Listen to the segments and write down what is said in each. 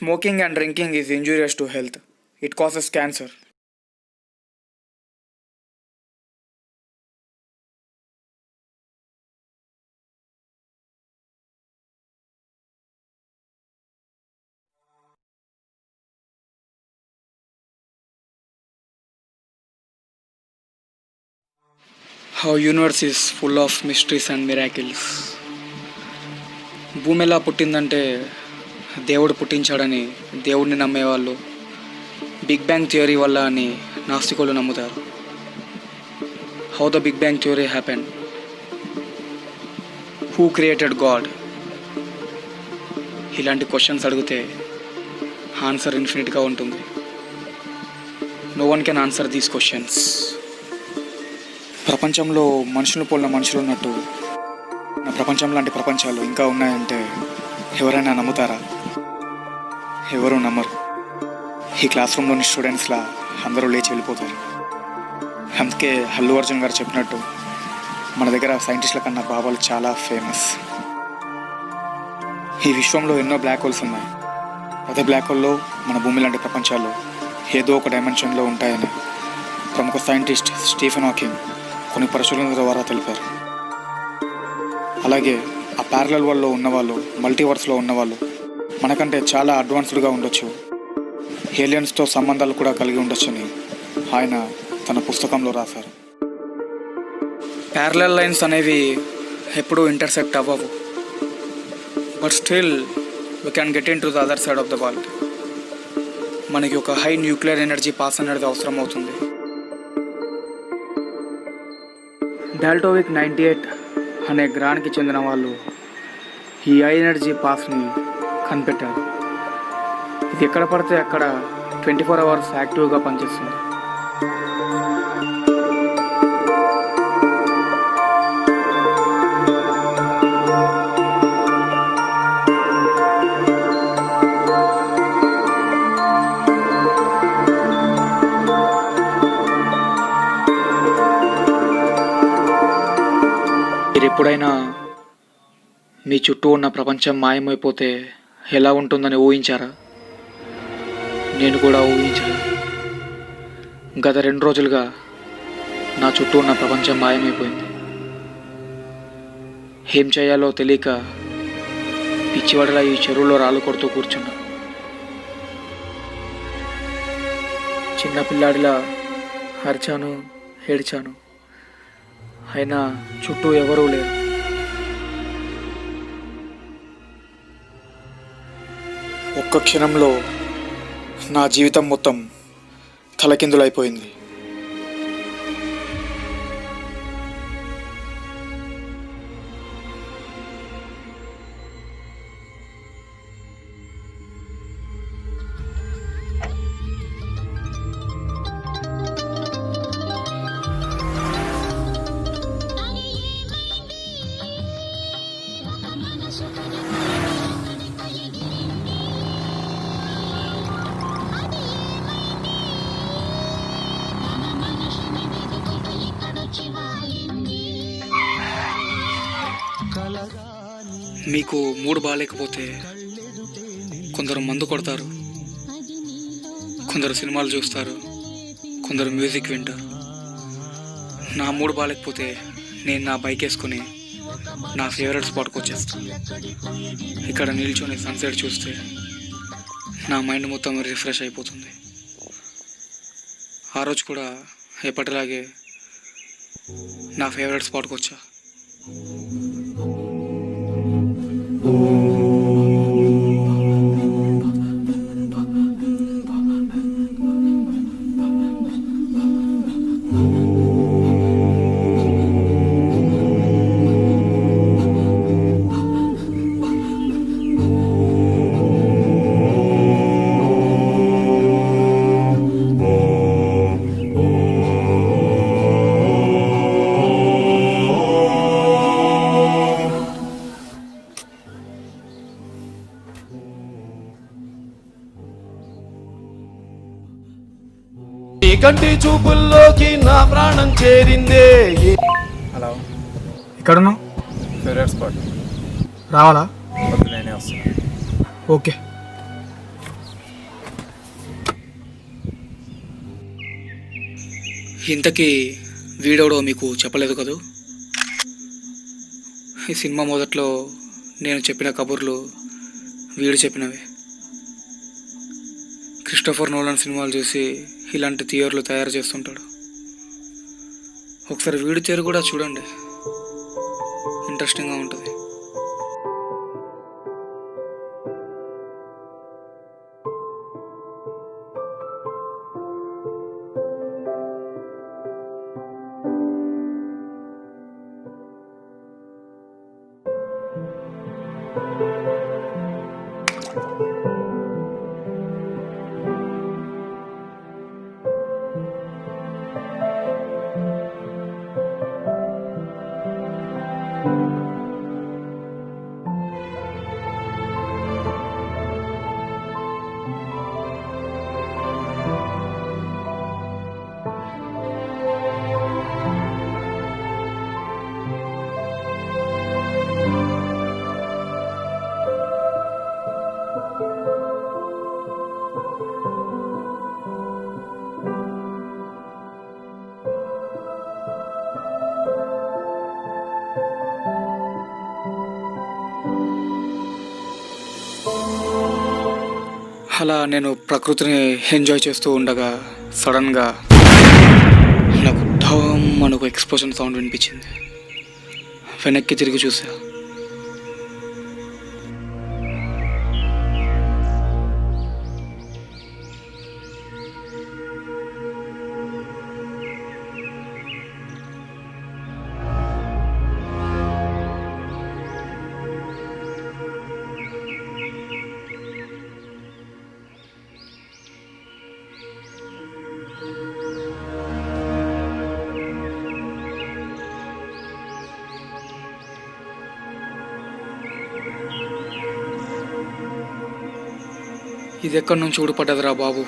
Smoking and drinking is injurious to health. It causes cancer. Our universe is full of mysteries and miracles. భూమి ఎలా పుట్టిందంటే దేవుడు పుట్టించాడని దేవుడిని నమ్మేవాళ్ళు, big bang theory వల్ల అని నాస్తికులు నమ్ముతారు. How the big bang theory happen? Who created God? ఇలాంటి questions అడిగితే ఆన్సర్ ఇన్ఫినిట్గా ఉంటుంది. No one can answer these questions. ప్రపంచంలో మనుషులు పోలిన మనుషులు ఉన్నట్టు నా ప్రపంచం లాంటి ప్రపంచాలు ఇంకా ఉన్నాయంటే ఎవరైనా నమ్ముతారా? ఎవరు నమ్మరు. ఈ క్లాస్ రూమ్లోని స్టూడెంట్స్లా అందరూ లేచి వెళ్ళిపోతారు. అందుకే అల్లు అర్జున్ గారు చెప్పినట్టు మన దగ్గర సైంటిస్టుల కన్నా బాబాలు చాలా ఫేమస్. ఈ విశ్వంలో ఎన్నో బ్లాక్ హోల్స్ ఉన్నాయి. అదే బ్లాక్ హోల్లో మన భూమి లాంటి ప్రపంచాలు ఏదో ఒక డైమెన్షన్లో ఉంటాయని ప్రముఖ సైంటిస్ట్ స్టీఫెన్ హాకింగ్ కొన్ని పరిశోధనల ద్వారా తెలిపారు. అలాగే ఆ ప్యారలల్ వరల్డ్లో ఉన్నవాళ్ళు, మల్టీవర్స్లో ఉన్నవాళ్ళు మనకంటే చాలా అడ్వాన్స్డ్గా ఉండొచ్చు, ఏలియన్స్తో సంబంధాలు కూడా కలిగి ఉండొచ్చని ఆయన తన పుస్తకంలో రాశారు. ప్యారలల్ లైన్స్ అనేవి ఎప్పుడూ ఇంటర్సెక్ట్ అవ్వవు, but still we can get in to the other side of the world. మనకి ఒక హై న్యూక్లియర్ ఎనర్జీ పాస్ అనేది అవసరం అవుతుంది. డాల్టోవిక్ 98 అనే గ్రహానికి చెందిన వాళ్ళు ఈ హై ఎనర్జీ పాస్ని కనిపెట్టారు. ఇది ఎక్కడ పడితే అక్కడ 24 hours యాక్టివ్గా పనిచేస్తుంది. మీరు ఎప్పుడైనా మీ చుట్టూ ఉన్న ప్రపంచం మాయమైపోతే ఎలా ఉంటుందని ఊహించారా? నేను కూడా ఊహించలేదు. గత 2 రోజులుగా నా చుట్టూ ఉన్న ప్రపంచం మాయమైపోయింది. ఏం చేయాలో తెలియక పిచ్చివాడలా ఈ చెరువులో రాళ్ళు కొడుతూ కూర్చున్నా. చిన్నపిల్లాడిలా అరిచాను, ఏడ్చాను, అయినా చుట్టూ ఎవరూ లేరు. ఒక్క క్షణంలో నా జీవితం మొత్తం తలకిందులైపోయింది. మీకు మూడు బాగాలేకపోతే కొందరు మందు కొడతారు, కొందరు సినిమాలు చూస్తారు, కొందరు మ్యూజిక్ వింటారు. నా మూడు బాగాలేకపోతే నేను నా బైక్ వేసుకుని నా ఫేవరెట్ స్పాట్కి వచ్చేస్తాను. ఇక్కడ నిల్చొని సన్సెట్ చూస్తే నా మైండ్ మొత్తం రిఫ్రెష్ అయిపోతుంది. ఆ రోజు కూడా ఎప్పటిలాగే నా ఫేవరెట్ స్పాట్కి వచ్చా. కంటి చూపుల్లోకి నా ప్రాణం చేరిందే. హలో, ఎక్కడున్నావు? Favourite spot. రావాలా? నేనే వస్తున్నా. ఓకే. ఇంతకీ వీడెవడో మీకు చెప్పలేదు కదూ? ఈ సినిమా మొదట్లో నేను చెప్పిన కబుర్లు వీడు చెప్పినవి. క్రిస్టోఫర్ నోలన్ సినిమాలు చూసి ఇలాంటి థియరీలు తయారు చేస్తుంటాడు. ఒకసారి వీడి థియరీ కూడా చూడండి, ఇంట్రెస్టింగ్గా ఉంటుంది. అలా నేను ప్రకృతిని ఎంజాయ్ చేస్తూ ఉండగా సడన్గా నాకు ఢమ్ అని ఒక ఎక్స్ప్లోజన్ సౌండ్ వినిపించింది. వెనక్కి తిరిగి చూసా. ఇది ఎక్కడి నుంచి ఊడిపడ్డదిరా బాబు?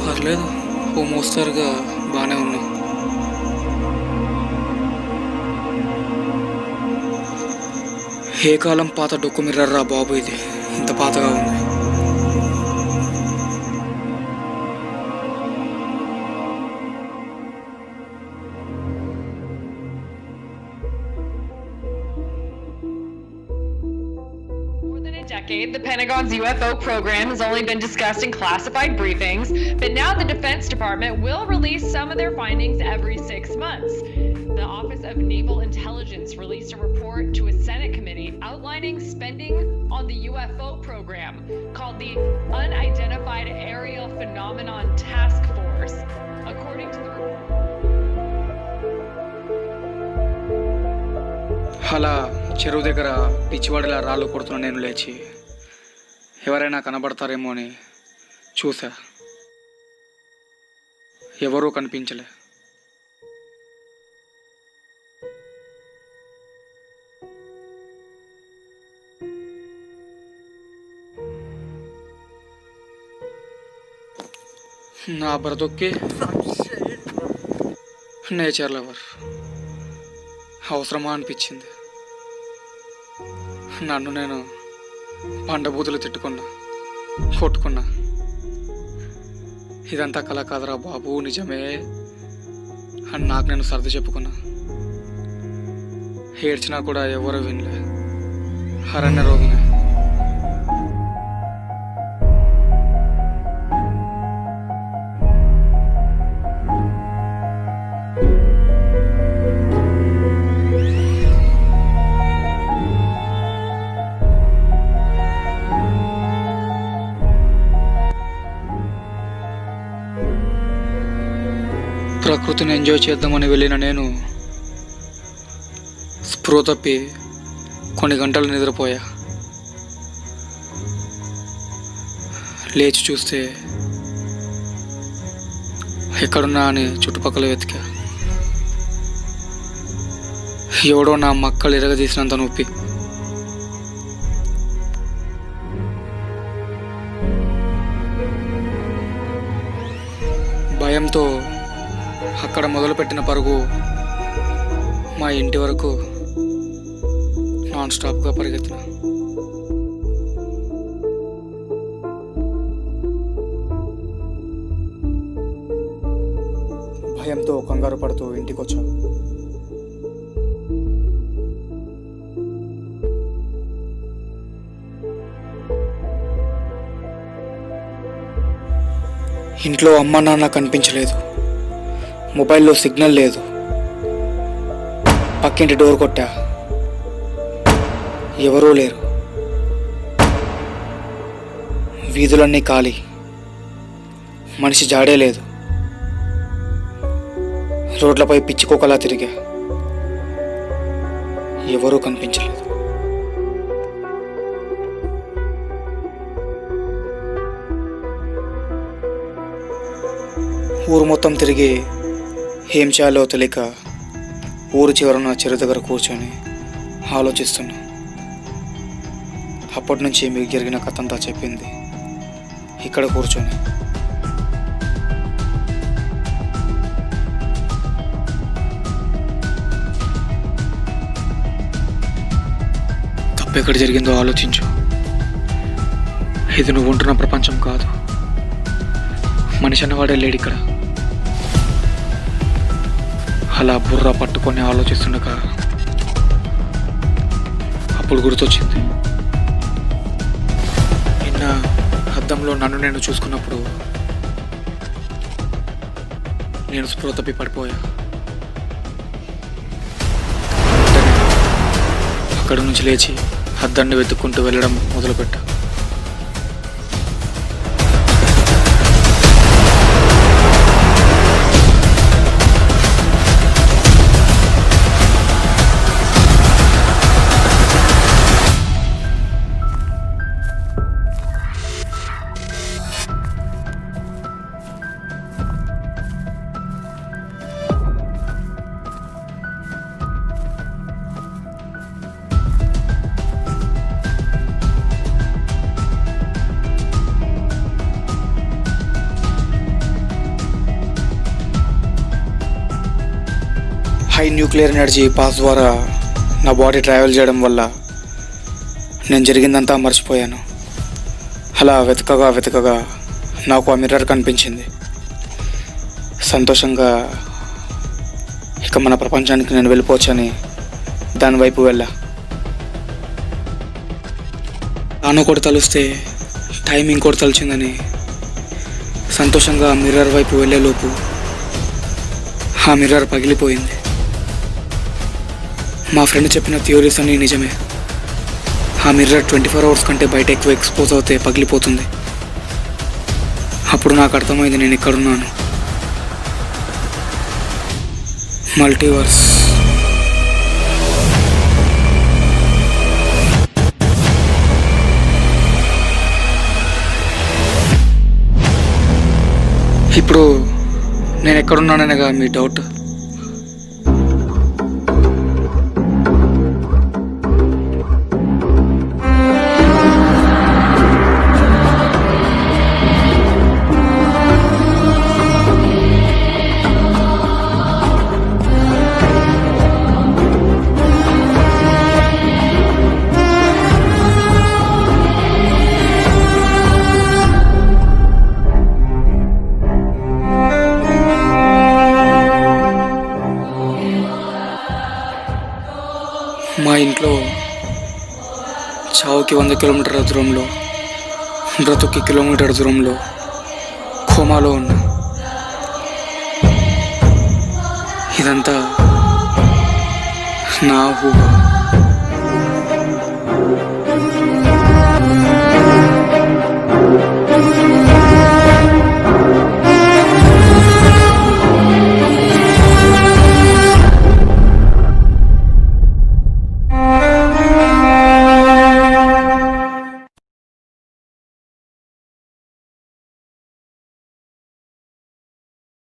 పర్లేదు, ఓ మోస్తరుగా బాగానే ఉన్నా. ఏ కాలం పాత డొక్కు మిర్రర్రా బాబు, ఇది ఇంత పాతగా ఉంది. The Pentagon's UFO program has only been discussed in classified briefings, but now the Defense Department will release some of their findings every 6 months. The Office of Naval Intelligence released a report to a Senate committee outlining spending on the UFO program called the Unidentified Aerial Phenomenon Task Force. According to the అలా చెరువు దగ్గర పిచ్చివాడిలా రాళ్ళు కొడుతున్నా నేను లేచి ఎవరైనా కనబడతారేమో అని చూసా. ఎవరూ కనిపించలే. నా బ్రతుక్కి నేచర్ లవర్ అవసరమా అనిపించింది. నన్ను నేను పండబూతులు తిట్టుకున్నా, కొట్టుకున్నా. ఇదంతా కళ కాదురా బాబు, నిజమే అని నాకు నేను సర్ది చెప్పుకున్నా. ఏడ్చినా కూడా ఎవరు వినలే. అరణ్య రోగిని. ప్రకృతిని ఎంజాయ్ చేద్దామని వెళ్ళిన నేను స్పృహ తప్పి కొన్ని గంటలు నిద్రపోయా. లేచి చూస్తే ఎక్కడున్నా అని చుట్టుపక్కల వెతికా. ఎవడో నా మక్కలు ఎరగదీసినంత నొప్పి. భయంతో అక్కడ మొదలుపెట్టిన పరుగు మా ఇంటి వరకు నాన్ స్టాప్గా పరిగెత్తిన. భయంతో కంగారు పడుతూ ఇంటికి వచ్చా. ఇంట్లో అమ్మ నాన్న కనిపించలేదు, మొబైల్లో సిగ్నల్ లేదు. పక్కింటి డోర్ కొట్టా, ఎవరూ లేరు. వీధులన్నీ ఖాళీ, మనిషి జాడే లేదు. రోడ్లపై పిచ్చికోకలా తిరిగా, ఎవరూ కనిపించలేదు. ఊరు మొత్తం తిరిగి ఏం చేయాలో తెలియక ఊరు చివరన చెరువు దగ్గర కూర్చొని ఆలోచిస్తున్నా. అప్పటి నుంచి మీకు జరిగిన కథ అంతా చెప్పింది ఇక్కడ కూర్చొని. తప్పెక్కడ జరిగిందో ఆలోచించు. ఇది నువ్వు ఉంటున్న ప్రపంచం కాదు. మనిషి అన్నవాడే లేడు ఇక్కడ. అలా బుర్ర పట్టుకొని ఆలోచిస్తుండగా అప్పుడు గుర్తొచ్చింది. నిన్న అద్దంలో నన్ను నేను చూసుకున్నప్పుడు నేను స్పృహ తప్పి పడిపోయా. అక్కడి నుంచి లేచి అద్దాన్ని వెతుక్కుంటూ వెళ్ళడం మొదలుపెట్టా. హై న్యూక్లియర్ ఎనర్జీ పాస్ ద్వారా నా బాడీ ట్రావెల్ చేయడం వల్ల నేను జరిగిందంతా మర్చిపోయాను. అలా వెతకగా నాకు ఆ మిర్రర్ కనిపించింది. సంతోషంగా ఇక మన ప్రపంచానికి నేను వెళ్ళిపోవచ్చని దాని వైపు వెళ్ళా. తాను కూడా తలుస్తే టైం ఇంకోటి తలిచిందని సంతోషంగా మిర్రర్ వైపు వెళ్ళేలోపు ఆ మిర్రర్ పగిలిపోయింది. మా ఫ్రెండ్ చెప్పిన థియోరీస్ అన్నీ నిజమే. ఆ మిర్రర్ 24 hours కంటే బయట ఎక్కువ ఎక్స్పోజ్ అవుతే పగిలిపోతుంది. అప్పుడు నాకు అర్థమైంది నేను ఇక్కడున్నాను. మల్టీవర్స్. ఇప్పుడు నేను ఎక్కడున్నాననేగా మీ డౌట్. మా ఇంట్లో చావుకి 100 కిలోమీటర్ల దూరంలో, బ్రతుక్కి కిలోమీటర్ దూరంలో కోమాలో ఉన్నా. ఇదంతా నా ఊహ.